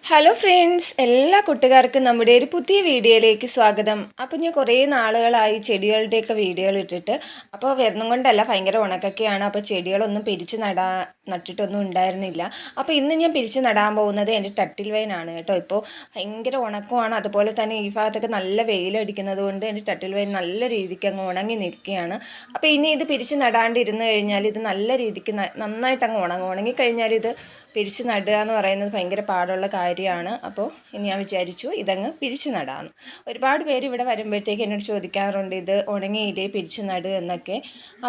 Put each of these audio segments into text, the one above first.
Hello friends, എല്ലാ കൂട്ടുകാർക്കും നമ്മുടെ ഒരു പുതിയ വീഡിയോയിലേക്ക് സ്വാഗതം. അപ്പോൾ ഞാൻ കുറേ നാളുകളായി ചെടികളുടെയൊക്കെ വീഡിയോകൾ ഇട്ടിട്ട്. അപ്പോൾ വരുന്നും കൊണ്ടല്ല, ഭയങ്കര ഉണക്കൊക്കെയാണ്. അപ്പോൾ ചെടികളൊന്നും പിരിച്ച് നട്ടിട്ടൊന്നും ഉണ്ടായിരുന്നില്ല. അപ്പോൾ ഇന്ന് ഞാൻ പിരിച്ച് നടാൻ പോകുന്നത് എൻ്റെ ടട്ടിൽ വൈനാണ് കേട്ടോ. ഇപ്പോൾ ഭയങ്കര ഉണക്കമാണ്. അതുപോലെ തന്നെ ഈ ഭാഗത്തൊക്കെ നല്ല വെയിലടിക്കുന്നത് കൊണ്ട് എൻ്റെ ടട്ടിൽ വൈൻ നല്ല രീതിക്ക് അങ്ങ് ഉണങ്ങി നിൽക്കുകയാണ്. അപ്പോൾ ഇനി ഇത് പിരിച്ച് നടാണ്ടിരുന്ന് കഴിഞ്ഞാൽ ഇത് നല്ല രീതിക്ക് നന്നായിട്ട് അങ്ങ് ഉണങ്ങിക്കഴിഞ്ഞാൽ ഇത് പിരിച്ച് നടുക എന്ന് പറയുന്നത് ഭയങ്കര പാടുള്ള കാര്യമാണ്. അപ്പോൾ ഞാൻ വിചാരിച്ചു ഇതങ്ങ് പിരിച്ച് നടാമെന്ന്. ഒരുപാട് പേര് ഇവിടെ വരുമ്പോഴത്തേക്ക് എന്നോട് ചോദിക്കാറുണ്ട്, ഇത് ഉണങ്ങിയില്ലേ പിരിച്ച് നടുക എന്നൊക്കെ.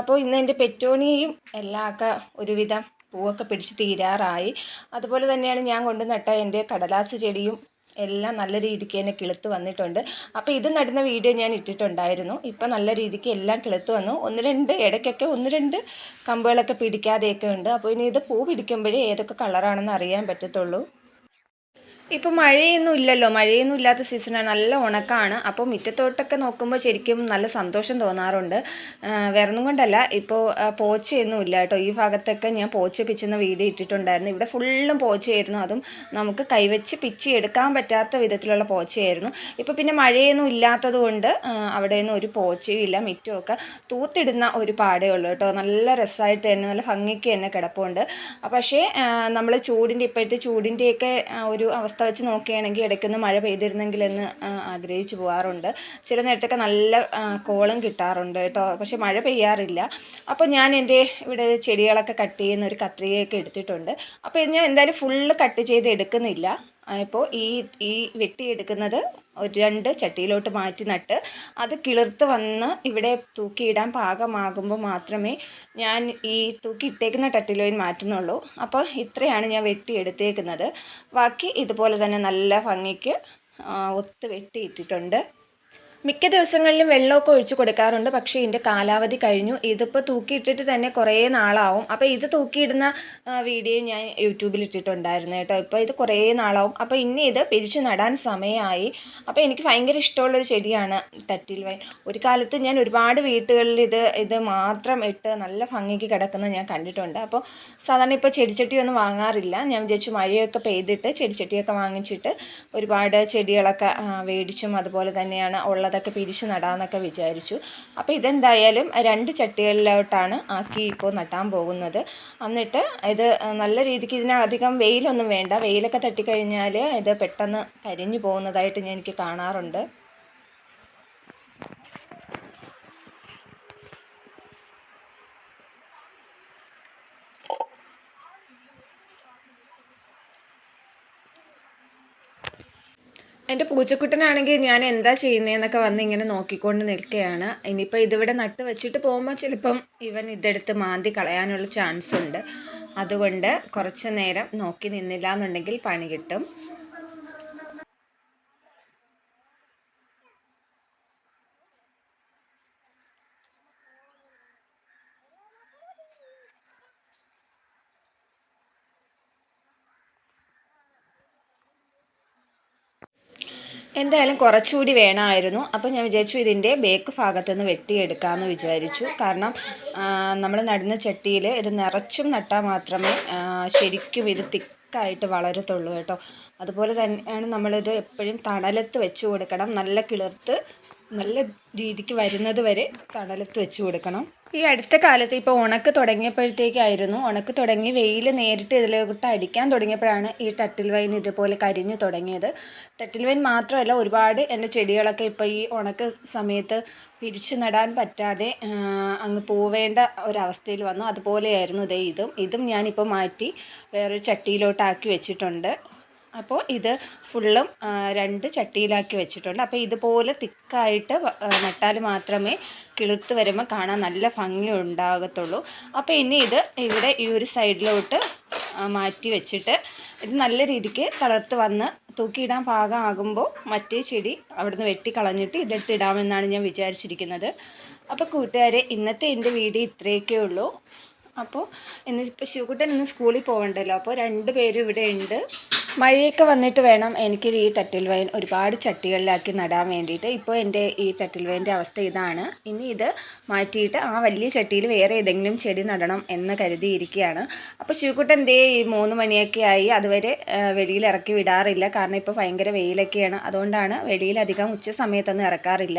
അപ്പോൾ ഇന്ന് എൻ്റെ പെറ്റോണിയയും എല്ലാമൊക്കെ ഒരുവിധം പൂവൊക്കെ പിടിച്ച് തീരാറായി. അതുപോലെ തന്നെയാണ് ഞാൻ കൊണ്ട് നട്ട എൻ്റെ കടലാസ് ചെടിയും എല്ലാം നല്ല രീതിക്ക് തന്നെ കിളുത്ത് വന്നിട്ടുണ്ട്. അപ്പോൾ ഇത് നടുന്ന വീഡിയോ ഞാൻ ഇട്ടിട്ടുണ്ടായിരുന്നു. ഇപ്പം നല്ല രീതിക്ക് എല്ലാം കിളുത്ത് വന്നു. ഇടയ്ക്കൊക്കെ ഒന്ന് രണ്ട് കമ്പുകളൊക്കെ പിടിക്കാതെയൊക്കെ ഉണ്ട്. അപ്പോൾ ഇനി ഇത് പൂ പിടിക്കുമ്പോഴേ ഏതൊക്കെ കളറാണെന്ന് അറിയാൻ പറ്റത്തുള്ളൂ. ഇപ്പോൾ മഴയൊന്നും ഇല്ലല്ലോ, മഴയൊന്നും ഇല്ലാത്ത സീസണാണ്, നല്ല ഉണക്കാണ്. അപ്പോൾ മുറ്റത്തോട്ടൊക്കെ നോക്കുമ്പോൾ ശരിക്കും നല്ല സന്തോഷം തോന്നാറുണ്ട്. വേറൊന്നും കൊണ്ടല്ല, ഇപ്പോൾ പോച്ചയൊന്നും ഇല്ല കേട്ടോ. ഈ ഭാഗത്തൊക്കെ ഞാൻ പോച്ച പിച്ചുന്ന വീഡിയോ ഇട്ടിട്ടുണ്ടായിരുന്നു. ഇവിടെ ഫുള്ളും പോച്ചയായിരുന്നു. അതും നമുക്ക് കൈവച്ച് പിച്ചി എടുക്കാൻ പറ്റാത്ത വിധത്തിലുള്ള പോച്ചയായിരുന്നു. ഇപ്പോൾ പിന്നെ മഴയൊന്നും ഇല്ലാത്തത് കൊണ്ട് അവിടെയൊന്നും ഒരു പോച്ചയും ഇല്ല. മുറ്റമൊക്കെ തൂത്തിടുന്ന ഒരു പാടേ ഉള്ളൂ കേട്ടോ. നല്ല രസമായിട്ട് തന്നെ, നല്ല ഭംഗിക്ക് തന്നെ കിടപ്പുണ്ട്. പക്ഷേ നമ്മൾ ഇപ്പോഴത്തെ ചൂടിൻ്റെയൊക്കെ ഒരു അവസ്ഥ വെച്ച് നോക്കുകയാണെങ്കിൽ ഇടയ്ക്കൊന്ന് മഴ പെയ്തിരുന്നെങ്കിലെന്ന് ആഗ്രഹിച്ചു പോകാറുണ്ട്. ചില നേരത്തൊക്കെ നല്ല കോളും കിട്ടാറുണ്ട് കേട്ടോ. പക്ഷെ മഴ പെയ്യാറില്ല. അപ്പോൾ ഞാൻ എൻ്റെ ഇവിടെ ചെടികളൊക്കെ കട്ട് ചെയ്യുന്ന ഒരു കത്രികയൊക്കെ എടുത്തിട്ടുണ്ട്. അപ്പോൾ ഇത് ഞാൻ എന്തായാലും ഫുള്ള് കട്ട് ചെയ്ത് എടുക്കുന്നില്ല. ഇപ്പോൾ ഈ വെട്ടിയെടുക്കുന്നത് ഒരു 2 ചട്ടിയിലോട്ട് മാറ്റി നട്ട് അത് കിളിർത്ത് വന്ന് ഇവിടെ തൂക്കിയിടാൻ പാകമാകുമ്പോൾ മാത്രമേ ഞാൻ ഈ തൂക്കിയിട്ടേക്കുന്ന ടട്ടിൽ വൈൻ മാറ്റുന്നുള്ളൂ. അപ്പോൾ ഇത്രയാണ് ഞാൻ വെട്ടിയെടുത്തേക്കുന്നത്. ബാക്കി ഇതുപോലെ തന്നെ നല്ല ഭംഗിക്ക് ഒത്ത് വെട്ടിയിട്ടിട്ടുണ്ട്. മിക്ക ദിവസങ്ങളിലും വെള്ളമൊക്കെ ഒഴിച്ച് കൊടുക്കാറുണ്ട്. പക്ഷേ ഇതിൻ്റെ കാലാവധി കഴിഞ്ഞു. ഇതിപ്പോൾ തൂക്കിയിട്ടിട്ട് തന്നെ കുറേ നാളാവും. അപ്പോൾ ഇത് തൂക്കിയിടുന്ന വീഡിയോ ഞാൻ യൂട്യൂബിൽ ഇട്ടിട്ടുണ്ടായിരുന്നു കേട്ടോ. ഇപ്പോൾ ഇത് കുറേ നാളാവും. അപ്പോൾ ഇനി ഇത് പിരിച്ച് നടാൻ സമയമായി. അപ്പോൾ എനിക്ക് ഭയങ്കര ഇഷ്ടമുള്ളൊരു ചെടിയാണ് ടട്ടിൽ വൈൻ. ഒരു കാലത്ത് ഞാൻ ഒരുപാട് വീട്ടുകളിൽ ഇത് മാത്രം ഇട്ട് നല്ല ഭംഗിക്ക് കിടക്കുന്നത് ഞാൻ കണ്ടിട്ടുണ്ട്. അപ്പോൾ സാധാരണ ഇപ്പോൾ ചെടിച്ചട്ടിയൊന്നും വാങ്ങാറില്ല. ഞാൻ വിചാരിച്ചു മഴയൊക്കെ പെയ്തിട്ട് ചെടിച്ചട്ടിയൊക്കെ വാങ്ങിച്ചിട്ട് ഒരുപാട് ചെടികളൊക്കെ മേടിച്ചും അതുപോലെ തന്നെയാണ് ഉള്ളതൊക്കെ പിരിച്ച് നടാമെന്നൊക്കെ വിചാരിച്ചു. അപ്പോൾ ഇതെന്തായാലും 2 ചട്ടികളിലോട്ടാണ് ആക്കി ഇപ്പോൾ നട്ടാൻ പോകുന്നത്. എന്നിട്ട് ഇത് നല്ല രീതിക്ക് ഇതിനധികം വെയിലൊന്നും വേണ്ട. വെയിലൊക്കെ തട്ടിക്കഴിഞ്ഞാൽ ഇത് പെട്ടെന്ന് കരിഞ്ഞു പോകുന്നതായിട്ട് എനിക്ക് കാണാറുണ്ട്. എൻ്റെ പൂച്ചക്കുട്ടനാണെങ്കിൽ ഞാൻ എന്താ ചെയ്യുന്നതെന്നൊക്കെ വന്ന് ഇങ്ങനെ നോക്കിക്കൊണ്ട് നിൽക്കുകയാണ്. ഇനിയിപ്പോൾ ഇതിവിടെ നട്ട് വെച്ചിട്ട് പോകുമ്പോൾ ചിലപ്പം ഇവൻ ഇതെടുത്ത് മാന്തി കളയാനുള്ള ചാൻസ് ഉണ്ട്. അതുകൊണ്ട് കുറച്ച് നേരം നോക്കി നിന്നില്ല എന്നുണ്ടെങ്കിൽ പണി കിട്ടും. എന്തായാലും കുറച്ചുകൂടി വേണമായിരുന്നു. അപ്പോൾ ഞാൻ വിചാരിച്ചു ഇതിൻ്റെ ബേക്ക് ഭാഗത്തു നിന്ന് വെട്ടിയെടുക്കാമെന്ന് വിചാരിച്ചു. കാരണം നമ്മൾ നടുന്ന ചട്ടിയിൽ ഇത് നിറച്ചും നട്ടാൽ മാത്രമേ ശരിക്കും ഇത് തിക്കായിട്ട് വളരത്തുള്ളൂ കേട്ടോ. അതുപോലെ തന്നെയാണ് നമ്മളിത് എപ്പോഴും തണലത്ത് വെച്ച് കൊടുക്കണം. നല്ല കിളിർത്ത് നല്ല രീതിക്ക് വരുന്നത് വരെ തണലത്ത് വെച്ച് കൊടുക്കണം. ഈ അടുത്ത കാലത്ത് ഇപ്പോൾ ഉണക്ക് തുടങ്ങി വെയിൽ നേരിട്ട് ഇതിലോട്ട് അടിക്കാൻ തുടങ്ങിയപ്പോഴാണ് ഈ ടട്ടിൽ വൈൻ ഇതുപോലെ കരിഞ്ഞു തുടങ്ങിയത്. ടട്ടിൽ വൈൻ മാത്രമല്ല, ഒരുപാട് എൻ്റെ ചെടികളൊക്കെ ഇപ്പോൾ ഈ ഉണക്ക് സമയത്ത് പിരിച്ചു നടാൻ പറ്റാതെ അങ്ങ് പോവേണ്ട ഒരവസ്ഥയിൽ വന്നു. അതുപോലെയായിരുന്നു ഇതും ഞാനിപ്പോൾ മാറ്റി വേറൊരു ചട്ടിയിലോട്ടാക്കി വെച്ചിട്ടുണ്ട്. അപ്പോൾ ഇത് ഫുള്ളും 2 ചട്ടിയിലാക്കി വെച്ചിട്ടുണ്ട്. അപ്പോൾ ഇതുപോലെ തിക്കായിട്ട് നട്ടാൽ മാത്രമേ കിളുത്ത് വരുമ്പോൾ കാണാൻ നല്ല ഭംഗി ഉണ്ടാകത്തുള്ളൂ. അപ്പോൾ ഇനി ഇത് ഇവിടെ ഈ ഒരു സൈഡിലോട്ട് മാറ്റി വെച്ചിട്ട് ഇത് നല്ല രീതിക്ക് തളർത്ത് വന്ന് തൂക്കിയിടാൻ പാകമാകുമ്പോൾ മറ്റേ ചെടി അവിടുന്ന് വെട്ടിക്കളഞ്ഞിട്ട് ഇതെടുത്ത് ഇടാമെന്നാണ് ഞാൻ വിചാരിച്ചിരിക്കുന്നത്. അപ്പോൾ കൂട്ടുകാരെ, ഇന്നത്തെ എൻ്റെ വീഡിയോ ഇത്രയൊക്കെ ഉള്ളൂ. അപ്പോൾ ഇന്നിപ്പോൾ ശിവകുട്ടൻ ഇന്ന് സ്കൂളിൽ പോകണ്ടല്ലോ, അപ്പോൾ 2 പേരും ഇവിടെ ഉണ്ട്. മഴയൊക്കെ വന്നിട്ട് വേണം എനിക്ക് ഈ ടട്ടിൽ വൈൻ ഒരുപാട് ചട്ടികളിലാക്കി നടാൻ വേണ്ടിയിട്ട്. ഇപ്പോൾ എൻ്റെ ഈ ടട്ടിൽ വൈൻ്റെ അവസ്ഥ ഇതാണ്. ഇനി ഇത് മാറ്റിയിട്ട് ആ വലിയ ചട്ടിയിൽ വേറെ ഏതെങ്കിലും ചെടി നടണം എന്ന് കരുതിയിരിക്കുകയാണ്. അപ്പോൾ ശിവകുട്ടൻ ദേ ഈ 3 മണിയൊക്കെ ആയി, അതുവരെ വെളിയിൽ ഇറക്കി വിടാറില്ല. കാരണം ഇപ്പോൾ ഭയങ്കര വെയിലൊക്കെയാണ്, അതുകൊണ്ടാണ് വെളിയിലധികം ഉച്ച സമയത്തൊന്നും ഇറക്കാറില്ല.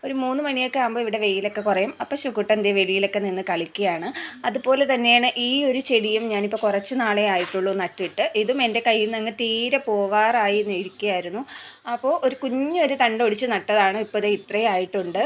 ഒരു 3 മണിയൊക്കെ ആകുമ്പോൾ ഇവിടെ വെയിലൊക്കെ കുറയും. അപ്പോൾ ശിവകുട്ടൻ ദേ വെളിയിലൊക്കെ നിന്ന് കളിക്കുകയാണ്. അതുപോലെ തന്നെയാണ് ഈ ഒരു ചെടിയും ഞാനിപ്പോൾ കുറച്ച് നാളേ ആയിട്ടുള്ളൂ നട്ടിട്ട്. ഇതും എൻ്റെ കയ്യിൽ നിന്ന് തീരെ പോവാറായി ഇരിക്കുകയായിരുന്നു. അപ്പോൾ ഒരു കുഞ്ഞൊരു തണ്ട് ഒടിച്ച് നട്ടതാണ്. ഇപ്പോൾ ഇത് ഇത്രയും ആയിട്ടുണ്ട്.